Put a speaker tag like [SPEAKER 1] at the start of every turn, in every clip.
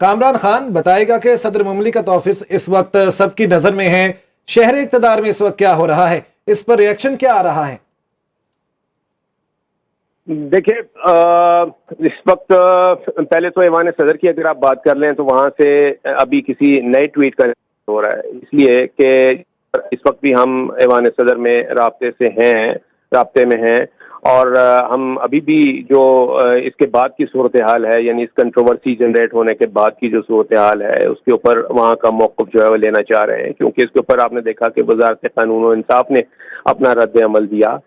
[SPEAKER 1] کامران خان بتائے گا کہ صدر مملکت آفس اس وقت سب کی نظر میں ہے، شہر اقتدار میں اس وقت کیا ہو رہا ہے، اس پر ریئیکشن کیا آ رہا ہے؟
[SPEAKER 2] دیکھیں اس وقت پہلے تو ایوان صدر کی اگر آپ بات کر لیں تو وہاں سے ابھی کسی نئے ٹویٹ کا ہو رہا ہے، اس لیے کہ اس وقت بھی ہم ایوان صدر میں رابطے میں ہیں اور ہم ابھی بھی جو اس کے بعد کی صورتحال ہے، یعنی اس کنٹروورسی جنریٹ ہونے کے بعد کی جو صورتحال ہے اس کے اوپر وہاں کا موقف جو ہے وہ لینا چاہ رہے ہیں، کیونکہ اس کے اوپر آپ نے دیکھا کہ وزارت قانون و انصاف نے اپنا رد عمل دیا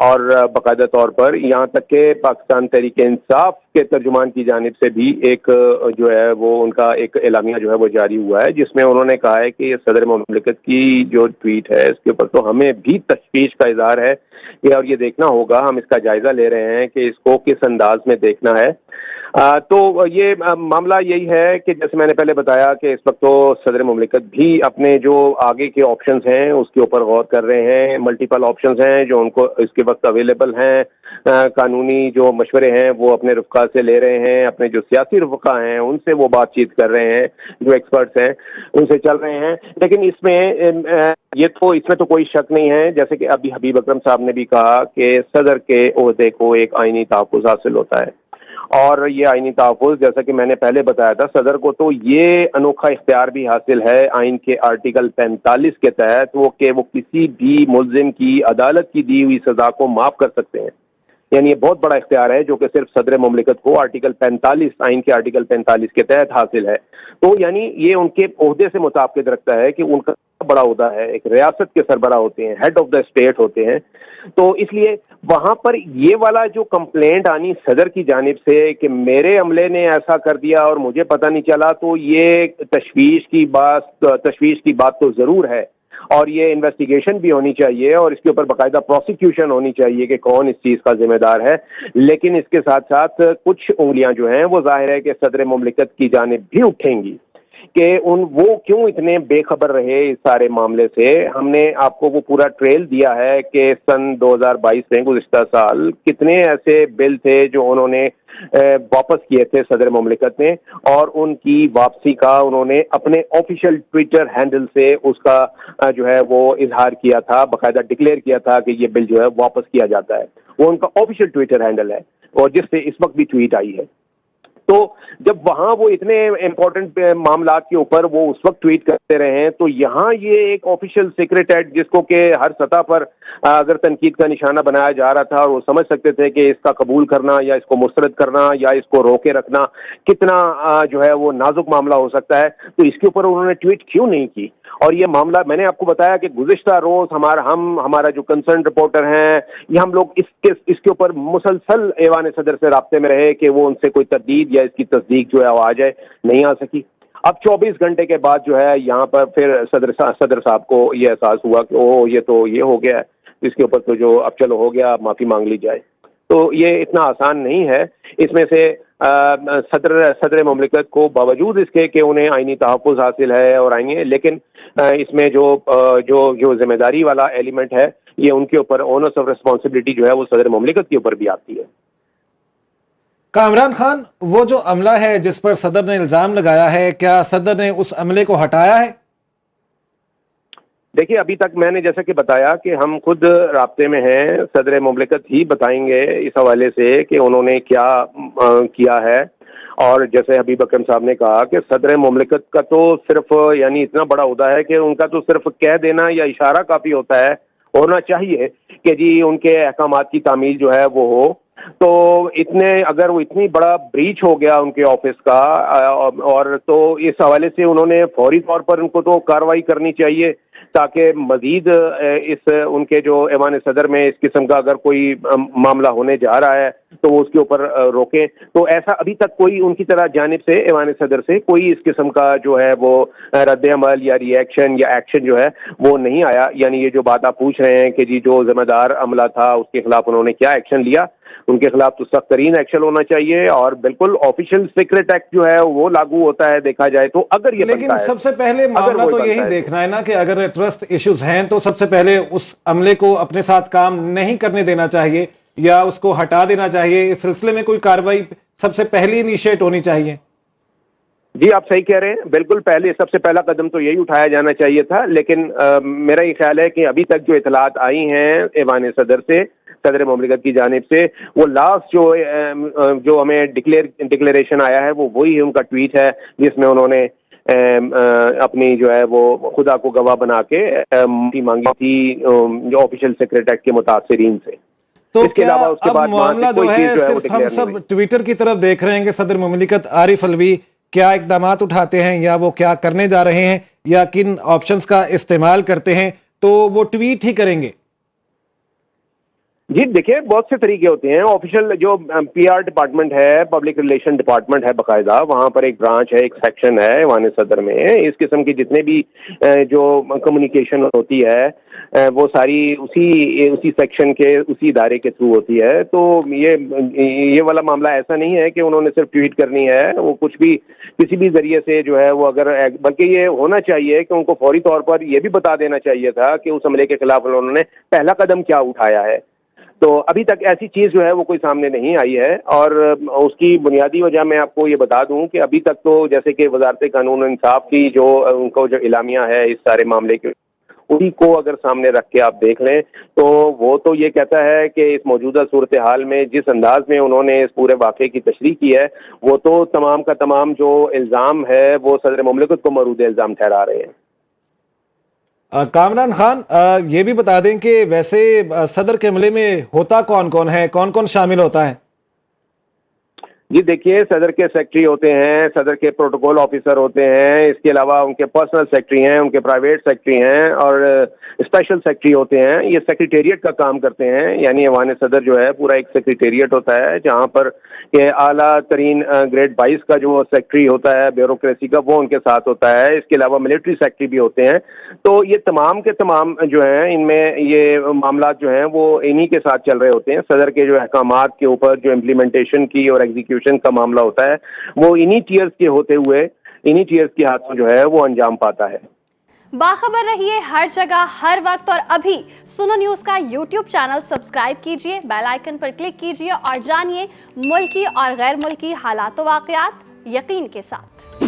[SPEAKER 2] اور باقاعدہ طور پر یہاں تک کہ پاکستان تحریک انصاف کے ترجمان کی جانب سے بھی ایک جو ہے وہ ان کا ایک اعلامیہ جو ہے وہ جاری ہوا ہے، جس میں انہوں نے کہا ہے کہ صدر مملکت کی جو ٹویٹ ہے اس کے اوپر تو ہمیں بھی تشویش کا اظہار ہے اور یہ دیکھنا ہوگا، ہم اس کا جائزہ لے رہے ہیں کہ اس کو کس انداز میں دیکھنا ہے۔ تو یہ معاملہ یہی ہے کہ جیسے میں نے پہلے بتایا کہ اس وقت تو صدر مملکت بھی اپنے جو آگے کے آپشنز ہیں اس کے اوپر غور کر رہے ہیں، ملٹیپل آپشنز ہیں جو ان کو اس کے وقت اویلیبل ہیں، قانونی جو مشورے ہیں وہ اپنے رفقا سے لے رہے ہیں، اپنے جو سیاسی رفقا ہیں ان سے وہ بات چیت کر رہے ہیں، جو ایکسپرٹس ہیں ان سے چل رہے ہیں، لیکن اس میں تو کوئی شک نہیں ہے، جیسے کہ ابھی حبیب اکرم صاحب نے بھی کہا کہ صدر کے عہدے کو ایک آئینی تحفظ حاصل ہوتا ہے، اور یہ آئینی تحفظ جیسا کہ میں نے پہلے بتایا تھا صدر کو تو یہ انوکھا اختیار بھی حاصل ہے آئین کے آرٹیکل 45 کے تحت وہ کسی بھی ملزم کی عدالت کی دی ہوئی سزا کو معاف کر سکتے ہیں، یعنی یہ بہت بڑا اختیار ہے جو کہ صرف صدر مملکت کو آرٹیکل 45 آئین کے آرٹیکل 45 کے تحت حاصل ہے، تو یعنی یہ ان کے عہدے سے مطابقت رکھتا ہے کہ ان کا بڑا عہدہ ہے، ایک ریاست کے سربراہ ہوتے ہیں، ہیڈ آف دا اسٹیٹ ہوتے ہیں، تو اس لیے وہاں پر یہ والا جو کمپلینٹ آنی صدر کی جانب سے کہ میرے عملے نے ایسا کر دیا اور مجھے پتہ نہیں چلا، تو یہ تشویش کی بات تو ضرور ہے، اور یہ انویسٹیگیشن بھی ہونی چاہیے اور اس کے اوپر باقاعدہ پروسیکیوشن ہونی چاہیے کہ کون اس چیز کا ذمہ دار ہے، لیکن اس کے ساتھ ساتھ کچھ انگلیاں جو ہیں وہ ظاہر ہے کہ صدر مملکت کی جانب بھی اٹھیں گی کہ وہ کیوں اتنے بے خبر رہے اس سارے معاملے سے۔ ہم نے آپ کو وہ پورا ٹریل دیا ہے کہ سن 2022 میں گزشتہ سال کتنے ایسے بل تھے جو انہوں نے واپس کیے تھے صدر مملکت نے، اور ان کی واپسی کا انہوں نے اپنے آفیشیل ٹویٹر ہینڈل سے اس کا جو ہے وہ اظہار کیا تھا، باقاعدہ ڈکلیئر کیا تھا کہ یہ بل جو ہے واپس کیا جاتا ہے، وہ ان کا آفیشیل ٹویٹر ہینڈل ہے اور جس سے اس وقت بھی ٹویٹ آئی ہے۔ تو جب وہاں وہ اتنے امپورٹنٹ معاملات کے اوپر وہ اس وقت ٹویٹ کرتے رہے ہیں، تو یہاں یہ ایک آفیشیل سیکرٹ ایکٹ جس کو کہ ہر سطح پر اگر تنقید کا نشانہ بنایا جا رہا تھا اور وہ سمجھ سکتے تھے کہ اس کا قبول کرنا یا اس کو مسترد کرنا یا اس کو روکے رکھنا کتنا جو ہے وہ نازک معاملہ ہو سکتا ہے، تو اس کے اوپر انہوں نے ٹویٹ کیوں نہیں کی؟ اور یہ معاملہ میں نے آپ کو بتایا کہ گزشتہ روز ہمارا جو کنسرن رپورٹر ہیں یہ ہم لوگ اس کے اوپر مسلسل ایوان صدر سے رابطے میں رہے کہ وہ ان سے کوئی تردید یا اس کی تصدیق جو ہے وہ آ جائے، نہیں آ سکی۔ اب 24 گھنٹے کے بعد جو ہے یہاں پر پھر صدر صاحب کو یہ احساس ہوا کہ یہ ہو گیا ہے، اس کے اوپر تو جو اب چلو ہو گیا، اب معافی مانگ لی جائے، تو یہ اتنا آسان نہیں ہے۔ اس میں سے صدر مملکت کو باوجود اس کے کہ انہیں آئینی تحفظ حاصل ہے اور آئیں، لیکن اس میں جو ذمہ داری والا ایلیمنٹ ہے یہ ان کے اوپر اونرس آف ریسپانسبلٹی جو ہے وہ صدر مملکت کے اوپر بھی آتی ہے۔
[SPEAKER 1] کامران خان، وہ جو عملہ ہے جس پر صدر نے الزام لگایا ہے، کیا صدر نے اس عملے کو ہٹایا ہے؟
[SPEAKER 2] دیکھیے ابھی تک میں نے جیسا کہ بتایا کہ ہم خود رابطے میں ہیں، صدر مملکت ہی بتائیں گے اس حوالے سے کہ انہوں نے کیا کیا ہے، اور جیسے حبیب اکرم صاحب نے کہا کہ صدر مملکت کا تو صرف یعنی اتنا بڑا عہدہ ہے کہ ان کا تو صرف کہہ دینا یا اشارہ کافی ہوتا ہے، ہونا چاہیے کہ جی ان کے احکامات کی تعمیل جو ہے وہ ہو، تو اگر وہ اتنی بڑا بریچ ہو گیا ان کے آفس کا، اور تو اس حوالے سے انہوں نے فوری طور پر ان کو تو کارروائی کرنی چاہیے تاکہ مزید ان کے جو ایوان صدر میں اس قسم کا اگر کوئی معاملہ ہونے جا رہا ہے تو وہ اس کے اوپر روکیں۔ تو ایسا ابھی تک کوئی ان کی طرح جانب سے ایوان صدر سے کوئی اس قسم کا جو ہے وہ رد عمل یا ری ایکشن یا ایکشن جو ہے وہ نہیں آیا، یعنی یہ جو بات آپ پوچھ رہے ہیں کہ جی جو ذمہ دار عملہ تھا اس کے خلاف انہوں نے کیا ایکشن لیا، ان کے خلاف تو سخت ترین ایکشن ہونا چاہیے، اور بالکل آفیشیل سیکرٹ ایکٹ جو ہے وہ لاگو ہوتا ہے دیکھا جائے تو، اگر یہ
[SPEAKER 1] لیکن سب سے پہلے معاملہ تو یہی دیکھنا ہے نا کہ اگر ٹرسٹ ایشوز ہیں تو سب سے پہلے اس عملے کو اپنے ساتھ کام نہیں کرنے دینا چاہیے یا اس کو ہٹا دینا چاہیے، اس سلسلے میں کوئی کارروائی سب سے پہلی انیشیٹ ہونی چاہیے۔
[SPEAKER 2] جی آپ صحیح کہہ رہے ہیں، بالکل پہلے سب سے پہلا قدم تو یہی اٹھایا جانا چاہیے تھا، لیکن میرا یہ خیال ہے کہ ابھی تک جو اطلاعات آئی ہیں ایوان صدر سے، صدر مملکت کی جانب سے، وہ لاسٹ جو ہمیں ڈکلیریشن آیا ہے وہ وہی ان کا ٹویٹ ہے جس میں انہوں نے اپنی جو ہے وہ خدا کو گواہ بنا کے معافی مانگی تھی جو آفیشیل سیکریٹریٹ کے متاثرین سے.
[SPEAKER 1] تو
[SPEAKER 2] اس کے
[SPEAKER 1] کیا
[SPEAKER 2] علاوہ اس کے
[SPEAKER 1] اب
[SPEAKER 2] بعد وہاں سے
[SPEAKER 1] معاملہ
[SPEAKER 2] کوئی
[SPEAKER 1] جو
[SPEAKER 2] چیز
[SPEAKER 1] ہے
[SPEAKER 2] جو ہے وہ
[SPEAKER 1] صرف ہم
[SPEAKER 2] ڈکلیئر نہیں
[SPEAKER 1] سب
[SPEAKER 2] ہوئی.
[SPEAKER 1] ٹویٹر کی طرف دیکھ رہے ہیں کہ صدر مملکت عارف الوی کیا اقدامات اٹھاتے ہیں یا وہ کیا کرنے جا رہے ہیں یا کن آپشنز کا استعمال کرتے ہیں، تو وہ ٹویٹ ہی کریں گے؟
[SPEAKER 2] جی دیکھیں بہت سے طریقے ہوتے ہیں. آفیشیل جو پی آر ڈپارٹمنٹ ہے، پبلک ریلیشن ڈپارٹمنٹ ہے باقاعدہ، وہاں پر ایک برانچ ہے، ایک سیکشن ہے ایوان صدر میں. اس قسم کی جتنے بھی جو کمیونیکیشن ہوتی ہے وہ ساری اسی سیکشن کے اسی ادارے کے تھرو ہوتی ہے. تو یہ والا معاملہ ایسا نہیں ہے کہ انہوں نے صرف ٹویٹ کرنی ہے، وہ کچھ بھی کسی بھی ذریعے سے جو ہے وہ اگر، بلکہ یہ ہونا چاہیے کہ ان کو فوری طور پر یہ بھی بتا دینا چاہیے تھا کہ اس حملے کے خلاف انہوں نے پہلا قدم کیا اٹھایا ہے. تو ابھی تک ایسی چیز جو ہے وہ کوئی سامنے نہیں آئی ہے، اور اس کی بنیادی وجہ میں آپ کو یہ بتا دوں کہ ابھی تک تو جیسے کہ وزارت قانون و انصاف کی جو ان کو جو اعلامیہ ہے اس سارے معاملے کے، اسی کو اگر سامنے رکھ کے آپ دیکھ لیں تو وہ تو یہ کہتا ہے کہ اس موجودہ صورتحال میں جس انداز میں انہوں نے اس پورے واقعے کی تشریح کی ہے وہ تو تمام کا تمام جو الزام ہے وہ صدر مملکت کو مورود الزام ٹھہرا رہے ہیں.
[SPEAKER 1] کامران خان یہ بھی بتا دیں کہ ویسے صدر کے عملے میں ہوتا کون کون ہے، کون کون شامل ہوتا ہے؟
[SPEAKER 2] جی دیکھیے صدر کے سیکٹری ہوتے ہیں، صدر کے پروٹوکول آفیسر ہوتے ہیں، اس کے علاوہ ان کے پرسنل سیکٹری ہیں، ان کے پرائیویٹ سیکٹری ہیں اور اسپیشل سیکٹری ہوتے ہیں. یہ سیکریٹریٹ کا کام کرتے ہیں، یعنی ایوان صدر جو ہے پورا ایک سیکریٹریٹ ہوتا ہے جہاں پر کہ اعلیٰ ترین گریڈ 22 کا جو سیکٹری ہوتا ہے بیوروکریسی کا وہ ان کے ساتھ ہوتا ہے. اس کے علاوہ ملٹری سیکٹری بھی ہوتے ہیں. تو یہ تمام کے تمام جو ہیں ان میں یہ معاملات جو ہیں وہ انہی کے ساتھ چل رہے ہوتے ہیں. صدر کے جو احکامات کے اوپر جو امپلیمنٹیشن کی اور ایگزیکیوشن کا معاملہ ہوتا ہے وہ انہی ٹیئرز کے ہوتے ہوئے انہی ٹیئرز کے ہاتھوں جو ہے وہ انجام پاتا ہے.
[SPEAKER 3] باخبر رہیے ہر جگہ ہر وقت، اور ابھی سنو نیوز کا یوٹیوب چینل سبسکرائب کیجئے، بیل آئیکن پر کلک کیجئے اور جانیے ملکی اور غیر ملکی حالات و واقعات یقین کے ساتھ.